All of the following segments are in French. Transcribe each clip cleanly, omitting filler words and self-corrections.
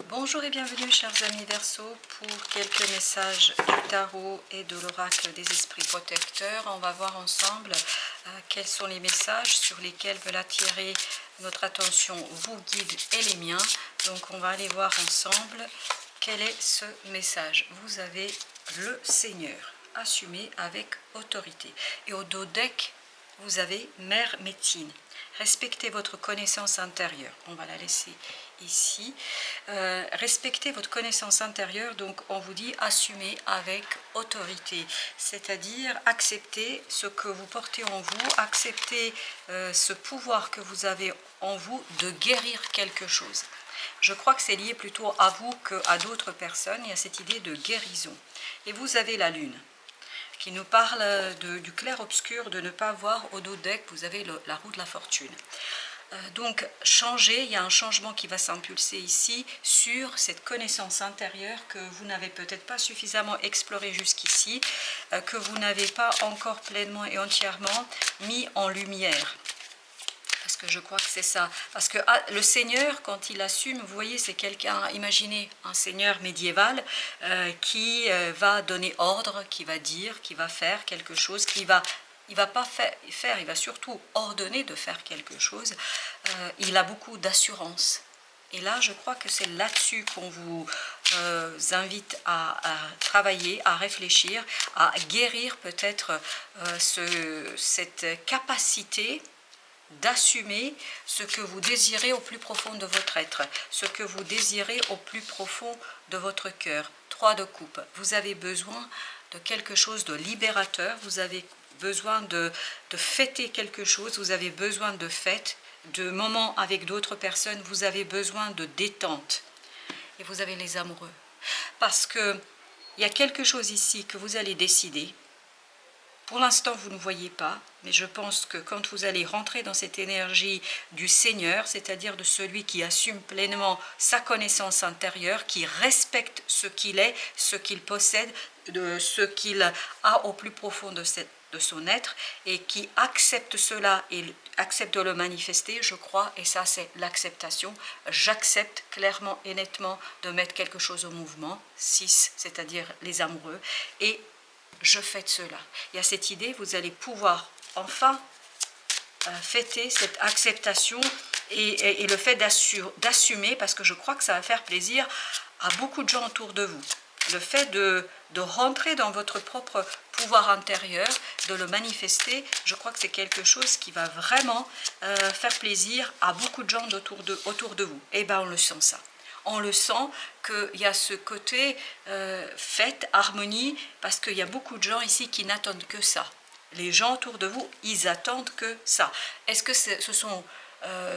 Bonjour et bienvenue chers amis Verseau pour quelques messages du tarot et de l'oracle des esprits protecteurs. On va voir ensemble quels sont les messages sur lesquels veulent attirer notre attention vos guides et les miens. Donc on va aller voir ensemble quel est ce message. Vous avez le Seigneur, assumé avec autorité. Et au dos deck, vous avez Mère Médecine. Respectez votre connaissance intérieure. On va la laisser ici. Respectez votre connaissance intérieure, donc on vous dit assumer avec autorité. C'est-à-dire accepter ce que vous portez en vous, accepter ce pouvoir que vous avez en vous de guérir quelque chose. Je crois que c'est lié plutôt à vous qu'à d'autres personnes. Il y a cette idée de guérison. Et vous avez la Lune qui nous parle du clair-obscur, de ne pas voir au dos deck, vous avez la roue de la fortune. Donc changer, il y a un changement qui va s'impulser ici sur cette connaissance intérieure que vous n'avez peut-être pas suffisamment explorée jusqu'ici, que vous n'avez pas encore pleinement et entièrement mis en lumière. Parce que je crois que c'est ça. Parce que le Seigneur, quand il assume, vous voyez, c'est quelqu'un, imaginez un Seigneur médiéval qui va donner ordre, qui va dire, qui va faire quelque chose, il va pas faire, il va surtout ordonner de faire quelque chose. Il a beaucoup d'assurance. Et là, je crois que c'est là-dessus qu'on vous invite à travailler, à réfléchir, à guérir peut-être cette capacité d'assumer ce que vous désirez au plus profond de votre être, ce que vous désirez au plus profond de votre cœur. 3 de coupe, vous avez besoin de quelque chose de libérateur, vous avez besoin de fêter quelque chose, vous avez besoin de fêtes, de moments avec d'autres personnes, vous avez besoin de détente. Et vous avez les amoureux. Parce qu'il y a quelque chose ici que vous allez décider. Pour l'instant, vous ne voyez pas, mais je pense que quand vous allez rentrer dans cette énergie du Seigneur, c'est-à-dire de celui qui assume pleinement sa connaissance intérieure, qui respecte ce qu'il est, ce qu'il possède, de ce qu'il a au plus profond de son être, et qui accepte cela et accepte de le manifester, je crois, et ça c'est l'acceptation, j'accepte clairement et nettement de mettre quelque chose au mouvement, 6, c'est-à-dire les amoureux, et je fête cela. Il y a cette idée, vous allez pouvoir enfin fêter cette acceptation et le fait d'assumer, parce que je crois que ça va faire plaisir à beaucoup de gens autour de vous. Le fait de rentrer dans votre propre pouvoir intérieur, de le manifester, je crois que c'est quelque chose qui va vraiment faire plaisir à beaucoup de gens autour de vous. Et bien on le sent ça. On le sent qu'il y a ce côté fête, harmonie, parce qu'il y a beaucoup de gens ici qui n'attendent que ça. Les gens autour de vous, ils attendent que ça. Est-ce que ce sont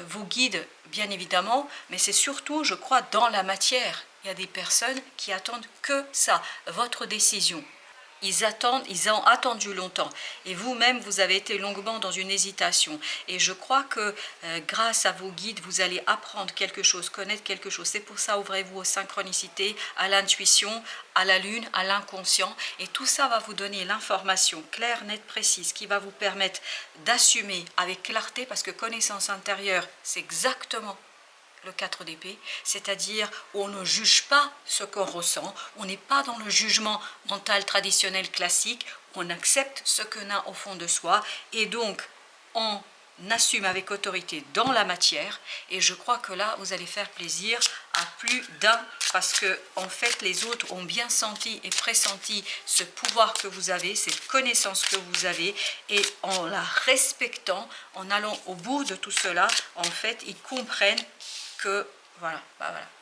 vos guides? Bien évidemment, mais c'est surtout, je crois, dans la matière. Il y a des personnes qui attendent que ça, votre décision. Ils ont attendu longtemps. Et vous-même, vous avez été longuement dans une hésitation. Et je crois que grâce à vos guides, vous allez apprendre quelque chose, connaître quelque chose. C'est pour ça, ouvrez-vous aux synchronicités, à l'intuition, à la lune, à l'inconscient. Et tout ça va vous donner l'information claire, nette, précise, qui va vous permettre d'assumer avec clarté, parce que connaissance intérieure, c'est exactement le 4 d'épée, c'est-à-dire où on ne juge pas ce qu'on ressent, on n'est pas dans le jugement mental traditionnel classique, on accepte ce qu'on a au fond de soi, et donc on assume avec autorité dans la matière, et je crois que là, vous allez faire plaisir à plus d'un, parce que en fait, les autres ont bien senti et pressenti ce pouvoir que vous avez, cette connaissance que vous avez, et en la respectant, en allant au bout de tout cela, en fait, ils comprennent que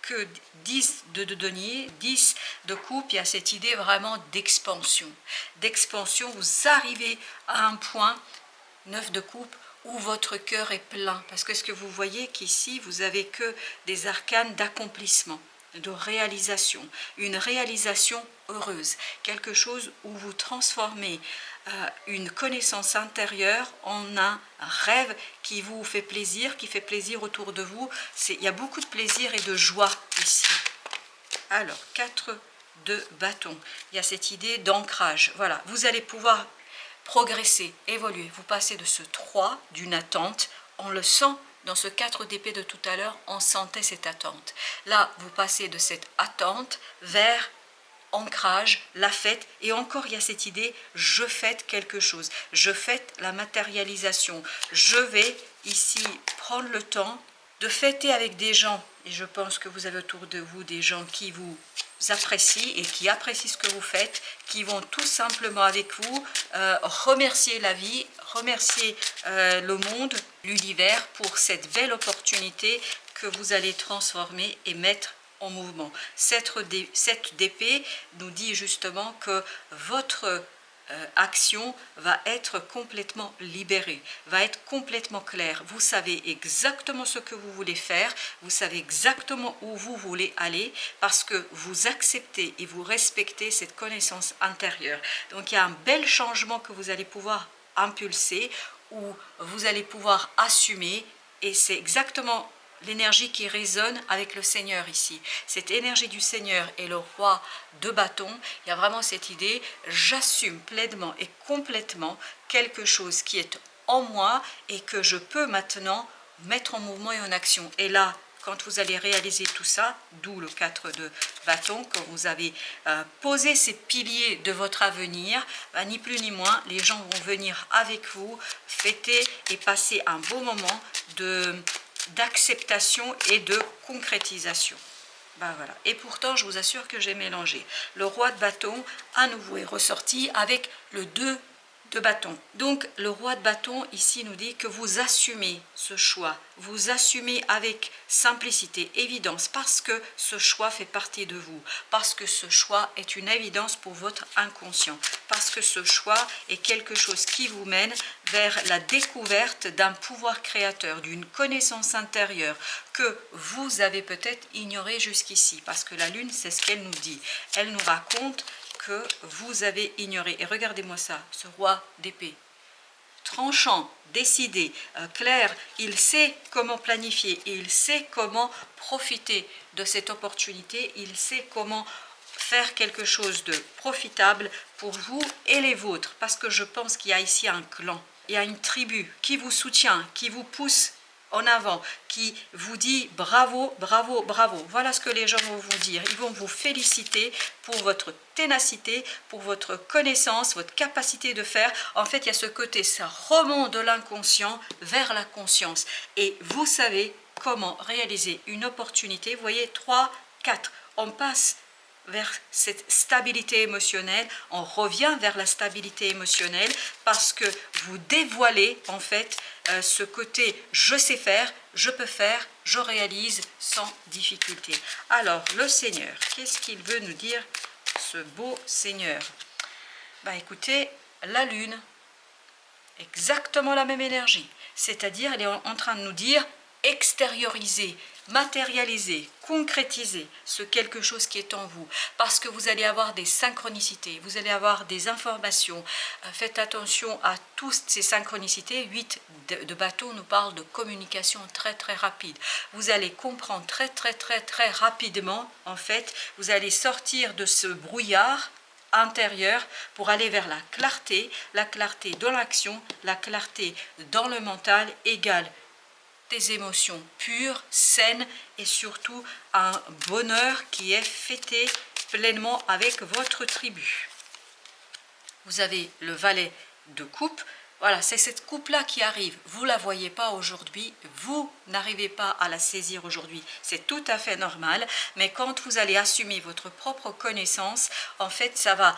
que 10 de denier, 10 de coupe, il y a cette idée vraiment d'expansion. D'expansion, vous arrivez à un point, 9 de coupe, où votre cœur est plein. Parce que ce que vous voyez qu'ici, vous n'avez que des arcanes d'accomplissement, de réalisation. Une réalisation heureuse. Quelque chose où vous transformez une connaissance intérieure en un rêve qui vous fait plaisir, qui fait plaisir autour de vous. Il y a beaucoup de plaisir et de joie ici. Alors, 4 de bâton. Il y a cette idée d'ancrage. Voilà, vous allez pouvoir progresser, évoluer. Vous passez de ce 3 d'une attente, on le sent Dans ce 4 d'épée de tout à l'heure, on sentait cette attente. Là, vous passez de cette attente vers ancrage, la fête, et encore il y a cette idée, je fête quelque chose, je fête la matérialisation, je vais ici prendre le temps de fêter avec des gens, et je pense que vous avez autour de vous des gens qui vous apprécient et qui apprécient ce que vous faites, qui vont tout simplement avec vous remercier la vie, remercier le monde, l'univers pour cette belle opportunité que vous allez transformer et mettre en mouvement. Cette d'épée nous dit justement que votre action va être complètement libérée, va être complètement claire. Vous savez exactement ce que vous voulez faire, vous savez exactement où vous voulez aller parce que vous acceptez et vous respectez cette connaissance intérieure. Donc il y a un bel changement que vous allez pouvoir impulser, où vous allez pouvoir assumer, et c'est exactement l'énergie qui résonne avec le Seigneur ici. Cette énergie du Seigneur et le roi de bâton, il y a vraiment cette idée, j'assume pleinement et complètement quelque chose qui est en moi et que je peux maintenant mettre en mouvement et en action. Et là, quand vous allez réaliser tout ça, d'où le 4 de bâton, quand vous avez posé ces piliers de votre avenir, ni plus ni moins, les gens vont venir avec vous, fêter et passer un beau moment d'acceptation et de concrétisation. Ben voilà. Et pourtant, je vous assure que j'ai mélangé. Le roi de bâton, à nouveau, est ressorti avec le 2 de bâton. Donc, le roi de bâton, ici, nous dit que vous assumez ce choix. Vous assumez avec simplicité, évidence, parce que ce choix fait partie de vous. Parce que ce choix est une évidence pour votre inconscient. Parce que ce choix est quelque chose qui vous mène vers la découverte d'un pouvoir créateur, d'une connaissance intérieure que vous avez peut-être ignorée jusqu'ici. Parce que la lune, c'est ce qu'elle nous dit. Elle nous raconte que vous avez ignoré. Et regardez-moi ça, ce roi d'épée. Tranchant, décidé, clair, il sait comment planifier, et il sait comment profiter de cette opportunité, il sait comment faire quelque chose de profitable pour vous et les vôtres. Parce que je pense qu'il y a ici un clan, il y a une tribu qui vous soutient, qui vous pousse en avant, qui vous dit bravo, bravo, bravo. Voilà ce que les gens vont vous dire. Ils vont vous féliciter pour votre ténacité, pour votre connaissance, votre capacité de faire. En fait, il y a ce côté, ça remonte de l'inconscient vers la conscience. Et vous savez comment réaliser une opportunité. Vous voyez, 3, 4, on passe vers cette stabilité émotionnelle, on revient vers la stabilité émotionnelle parce que vous dévoilez en fait ce côté je sais faire, je peux faire, je réalise sans difficulté. Alors le Seigneur, qu'est-ce qu'il veut nous dire, ce beau Seigneur? Ben écoutez, la lune, exactement la même énergie, c'est-à-dire elle est en train de nous dire extérioriser, matérialiser, concrétiser ce quelque chose qui est en vous, parce que vous allez avoir des synchronicités, vous allez avoir des informations. Faites attention à toutes ces synchronicités. 8 de bâton nous parle de communication très très rapide. Vous allez comprendre très rapidement, en fait, vous allez sortir de ce brouillard intérieur pour aller vers la clarté dans l'action, la clarté dans le mental égale des émotions pures, saines et surtout un bonheur qui est fêté pleinement avec votre tribu. Vous avez le valet de coupe. Voilà, c'est cette coupe-là qui arrive. Vous ne la voyez pas aujourd'hui, vous n'arrivez pas à la saisir aujourd'hui. C'est tout à fait normal, mais quand vous allez assumer votre propre connaissance, en fait, ça va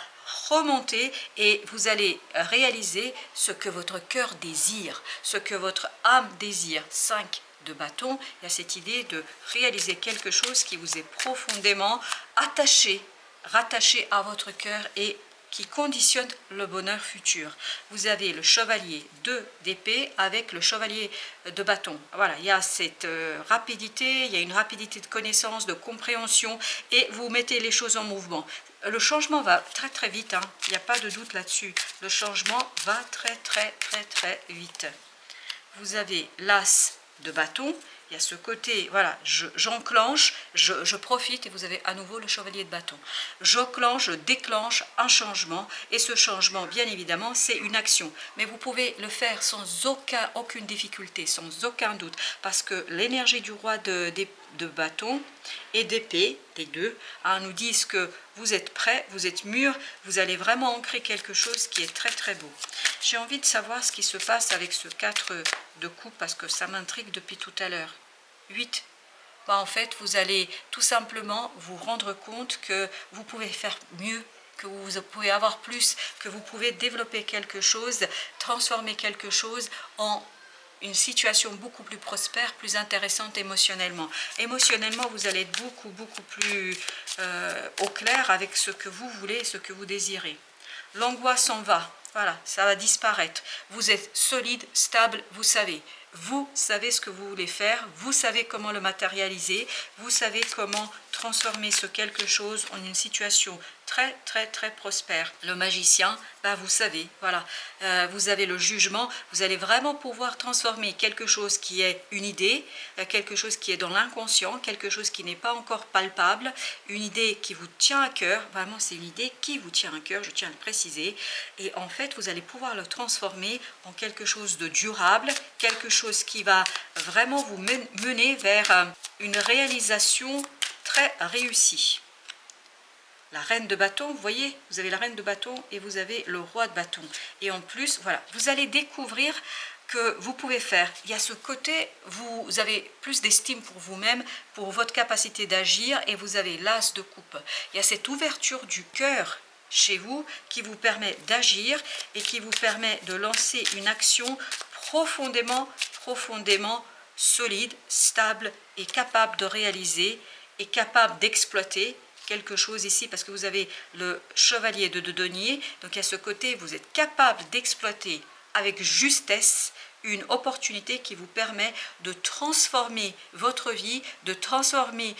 remonter et vous allez réaliser ce que votre cœur désire, ce que votre âme désire. 5 de bâton, il y a cette idée de réaliser quelque chose qui vous est profondément attaché, rattaché à votre cœur et qui conditionne le bonheur futur. Vous avez le chevalier 2 d'épée avec le chevalier de bâton. Voilà, il y a cette rapidité, il y a une rapidité de connaissance, de compréhension, et vous mettez les choses en mouvement. Le changement va très vite, hein. Il n'y a pas de doute là-dessus. Le changement va très vite. Vous avez l'as de bâton, il y a ce côté, voilà, j'enclenche, je profite, et vous avez à nouveau le chevalier de bâton. J'enclenche, je déclenche un changement, et ce changement, bien évidemment, c'est une action. Mais vous pouvez le faire sans aucune difficulté, sans aucun doute, parce que l'énergie du roi de bâton et d'épée, les deux, nous disent que vous êtes prêts, vous êtes mûrs, vous allez vraiment ancrer quelque chose qui est très très beau. J'ai envie de savoir ce qui se passe avec ce 4 de coupe, parce que ça m'intrigue depuis tout à l'heure. 8. En fait, vous allez tout simplement vous rendre compte que vous pouvez faire mieux, que vous pouvez avoir plus, que vous pouvez développer quelque chose, transformer quelque chose en une situation beaucoup plus prospère, plus intéressante émotionnellement. Émotionnellement, vous allez être beaucoup plus au clair avec ce que vous voulez, ce que vous désirez. L'angoisse s'en va, voilà, ça va disparaître. Vous êtes solide, stable, vous savez ce que vous voulez faire, vous savez comment le matérialiser, vous savez comment transformer ce quelque chose en une situation très prospère. Le magicien, vous savez, voilà, vous avez le jugement, vous allez vraiment pouvoir transformer quelque chose qui est une idée, quelque chose qui est dans l'inconscient, quelque chose qui n'est pas encore palpable, une idée qui vous tient à cœur, vraiment c'est une idée qui vous tient à cœur, je tiens à le préciser, et en fait vous allez pouvoir le transformer en quelque chose de durable, quelque chose qui va vraiment vous mener vers une réalisation très réussie. La reine de bâton, vous voyez, vous avez la reine de bâton et vous avez le roi de bâton. Et en plus, voilà, vous allez découvrir que vous pouvez faire. Il y a ce côté, vous avez plus d'estime pour vous-même, pour votre capacité d'agir, et vous avez l'as de coupe. Il y a cette ouverture du cœur chez vous qui vous permet d'agir et qui vous permet de lancer une action profondément solide, stable et capable de réaliser et capable d'exploiter quelque chose ici, parce que vous avez le chevalier de denier, donc à ce côté vous êtes capable d'exploiter avec justesse une opportunité qui vous permet de transformer votre vie, de transformer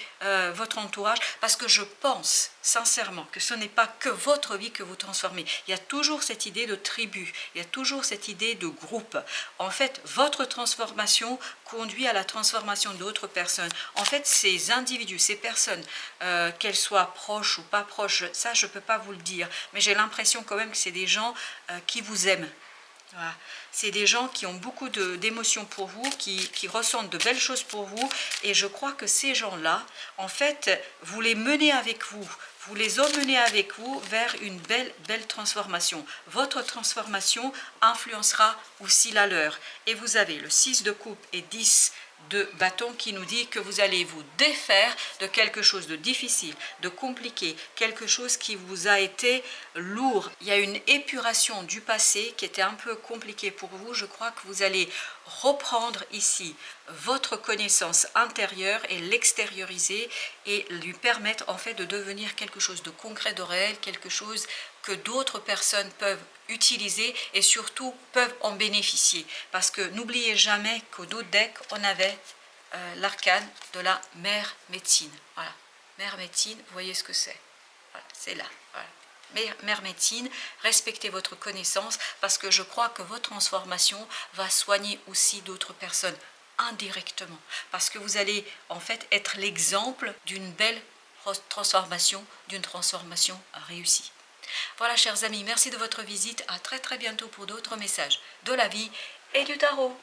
votre entourage, parce que je pense sincèrement que ce n'est pas que votre vie que vous transformez. Il y a toujours cette idée de tribu, il y a toujours cette idée de groupe. En fait, votre transformation conduit à la transformation d'autres personnes. En fait, ces individus, ces personnes, qu'elles soient proches ou pas proches, ça je ne peux pas vous le dire, mais j'ai l'impression quand même que c'est des gens qui vous aiment. Voilà. C'est des gens qui ont beaucoup d'émotions pour vous, qui ressentent de belles choses pour vous, et je crois que ces gens-là, en fait, vous les menez avec vous, vous les emmenez avec vous vers une belle transformation. Votre transformation influencera aussi la leur. Et vous avez le 6 de coupe et 10 de bâton qui nous dit que vous allez vous défaire de quelque chose de difficile, de compliqué, quelque chose qui vous a été lourd. Il y a une épuration du passé qui était un peu compliqué pour vous. Je crois que vous allez reprendre ici votre connaissance intérieure et l'extérioriser et lui permettre en fait de devenir quelque chose de concret, de réel, quelque chose que d'autres personnes peuvent utiliser et surtout peuvent en bénéficier. Parce que n'oubliez jamais qu'au dos deck, on avait l'arcane de la mère médecine. Voilà, mère médecine, vous voyez ce que c'est. Voilà, c'est là. Voilà. Mère médecine, respectez votre connaissance parce que je crois que votre transformation va soigner aussi d'autres personnes indirectement. Parce que vous allez en fait être l'exemple d'une belle transformation, d'une transformation réussie. Voilà chers amis, merci de votre visite, à très bientôt pour d'autres messages de la vie et du tarot.